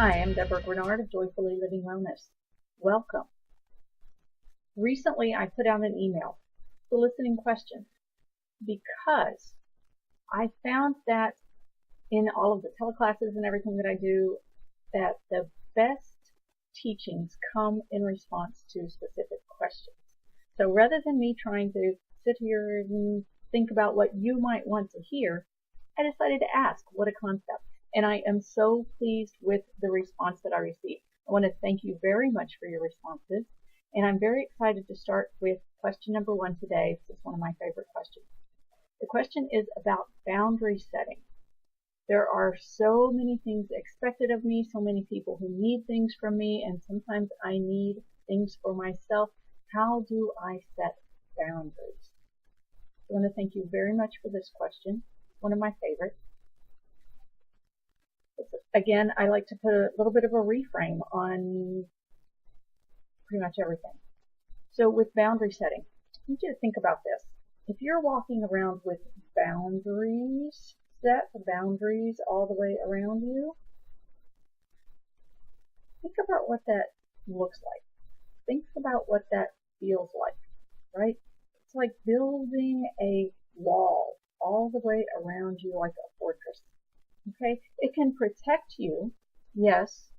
Hi, I'm Debra Graugnard of Joyfully Living Wellness. Welcome. Recently, I put out an email soliciting questions because I found that in all of the teleclasses and everything that I do, that the best teachings come in response to specific questions. So rather than me trying to sit here and think about what you might want to hear, I decided to ask, what a concept. And I am so pleased with the response that I received. I want to thank you very much for your responses. And I'm very excited to start with question number 1 today. This is one of my favorite questions. The question is about boundary setting. There are so many things expected of me, so many people who need things from me, and sometimes I need things for myself. How do I set boundaries? I want to thank you very much for this question. One of my favorites. Again, I like to put a little bit of a reframe on pretty much everything. So with boundary setting, I want you to think about this. If you're walking around with boundaries, set boundaries all the way around you, think about what that looks like. Think about what that feels like, right? It's like building a wall all the way around you like a fortress. Okay, it can protect you, yes,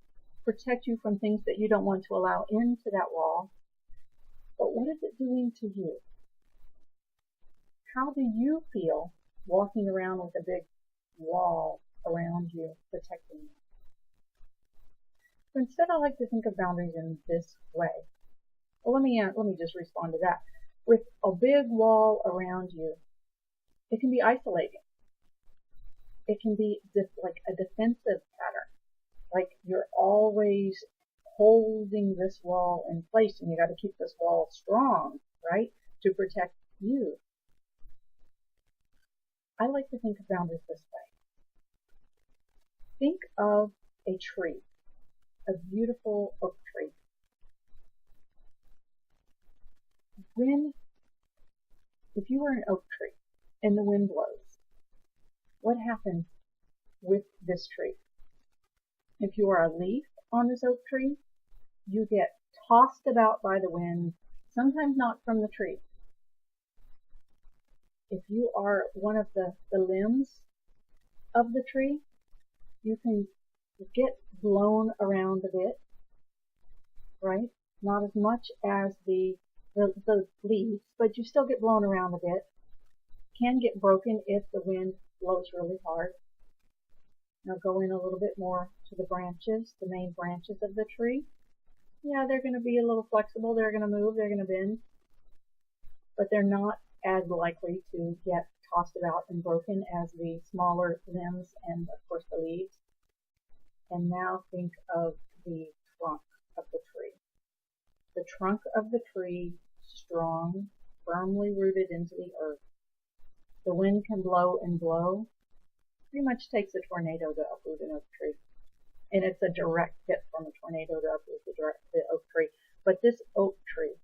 protect you from things that you don't want to allow into that wall, but what is it doing to you? How do you feel walking around with a big wall around you protecting you? So instead, I like to think of boundaries in this way. Well, let me just respond to that. With a big wall around you, it can be isolating. It can be like a defensive pattern, like you're always holding this wall in place, and you got to keep this wall strong, right, to protect you. I like to think of boundaries this way. Think of a tree, a beautiful oak tree. If you were an oak tree and the wind blows, what happens with this tree? If you are a leaf on this oak tree, you get tossed about by the wind, sometimes not from the tree. If you are one of the limbs of the tree, you can get blown around a bit, right? Not as much as the leaves, but you still get blown around a bit. Can get broken if the wind blows really hard. Now go in a little bit more to the branches, the main branches of the tree. Yeah, they're going to be a little flexible. They're going to move. They're going to bend. But they're not as likely to get tossed about and broken as the smaller limbs and, of course, the leaves. And now think of the trunk of the tree. The trunk of the tree, strong, firmly rooted into the earth. The wind can blow and blow. Pretty much takes a tornado to uproot an oak tree. And it's a direct hit from a tornado to uproot the oak tree. But this oak tree,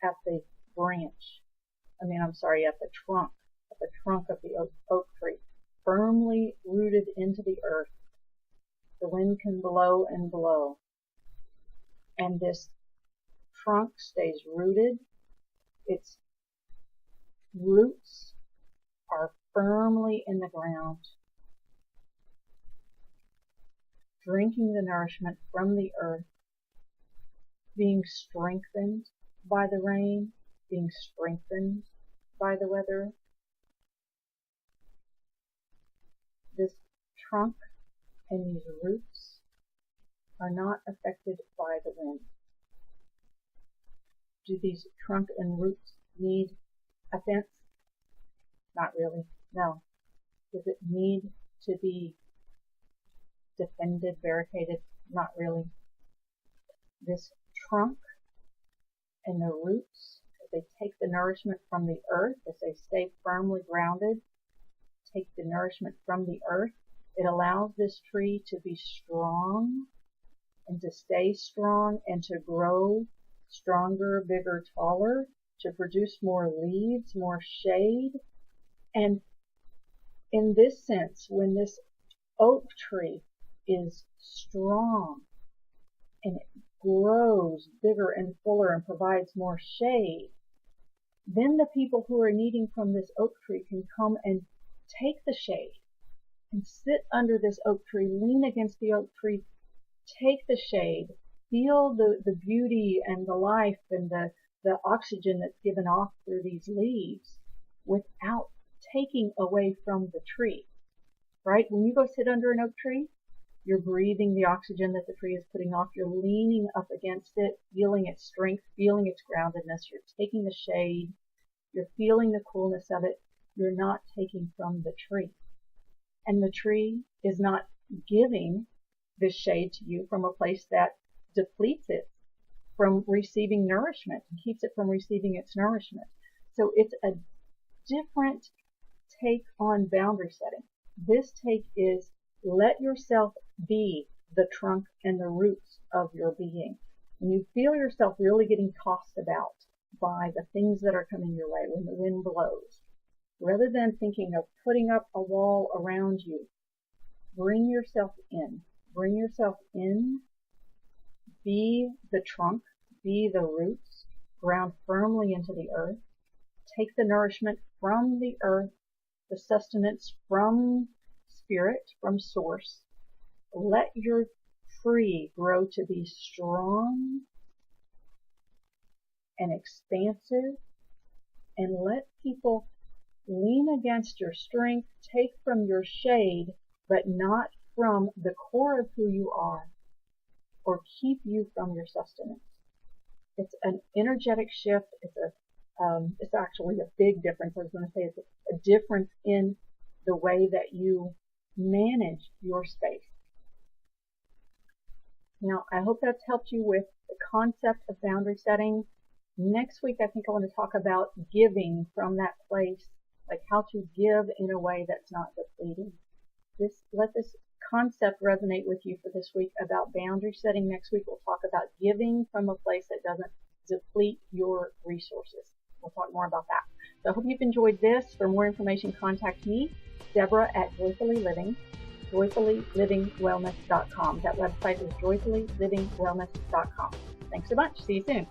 at the trunk of the oak tree, firmly rooted into the earth. The wind can blow and blow. And this trunk stays rooted. Its roots are firmly in the ground, drinking the nourishment from the earth, being strengthened by the rain, being strengthened by the weather. This trunk and these roots are not affected by the wind. Do these trunk and roots need a fence? Not really, no. Does it need to be defended, barricaded? Not really. This trunk and the roots, as they take the nourishment from the earth, as they stay firmly grounded, take the nourishment from the earth, it allows this tree to be strong and to stay strong and to grow stronger, bigger, taller, to produce more leaves, more shade. And in this sense, when this oak tree is strong and it grows bigger and fuller and provides more shade, then the people who are needing from this oak tree can come and take the shade and sit under this oak tree, lean against the oak tree, take the shade, feel the beauty and the life and the oxygen that's given off through these leaves without taking away from the tree, right? When you go sit under an oak tree, you're breathing the oxygen that the tree is putting off. You're leaning up against it, feeling its strength, feeling its groundedness. You're taking the shade. You're feeling the coolness of it. You're not taking from the tree. And the tree is not giving this shade to you from a place that depletes it from receiving nourishment and keeps it from receiving its nourishment. So it's a different take on boundary setting. This take is let yourself be the trunk and the roots of your being. When you feel yourself really getting tossed about by the things that are coming your way when the wind blows, rather than thinking of putting up a wall around you, bring yourself in. Bring yourself in. Be the trunk. Be the roots. Ground firmly into the earth. Take the nourishment from the earth, the sustenance from spirit, from source. Let your tree grow to be strong and expansive, and let people lean against your strength, take from your shade, but not from the core of who you are, or keep you from your sustenance. It's an energetic shift. It's actually a big difference. I was going to say it's a difference in the way that you manage your space. Now, I hope that's helped you with the concept of boundary setting. Next week, I think I want to talk about giving from that place, like how to give in a way that's not depleting. Let this concept resonate with you for this week about boundary setting. Next week, we'll talk about giving from a place that doesn't deplete your resources. We'll talk more about that. So I hope you've enjoyed this. For more information, contact me, Debra at joyfullylivingwellness.com. That website is joyfullylivingwellness.com. Thanks so much. See you soon.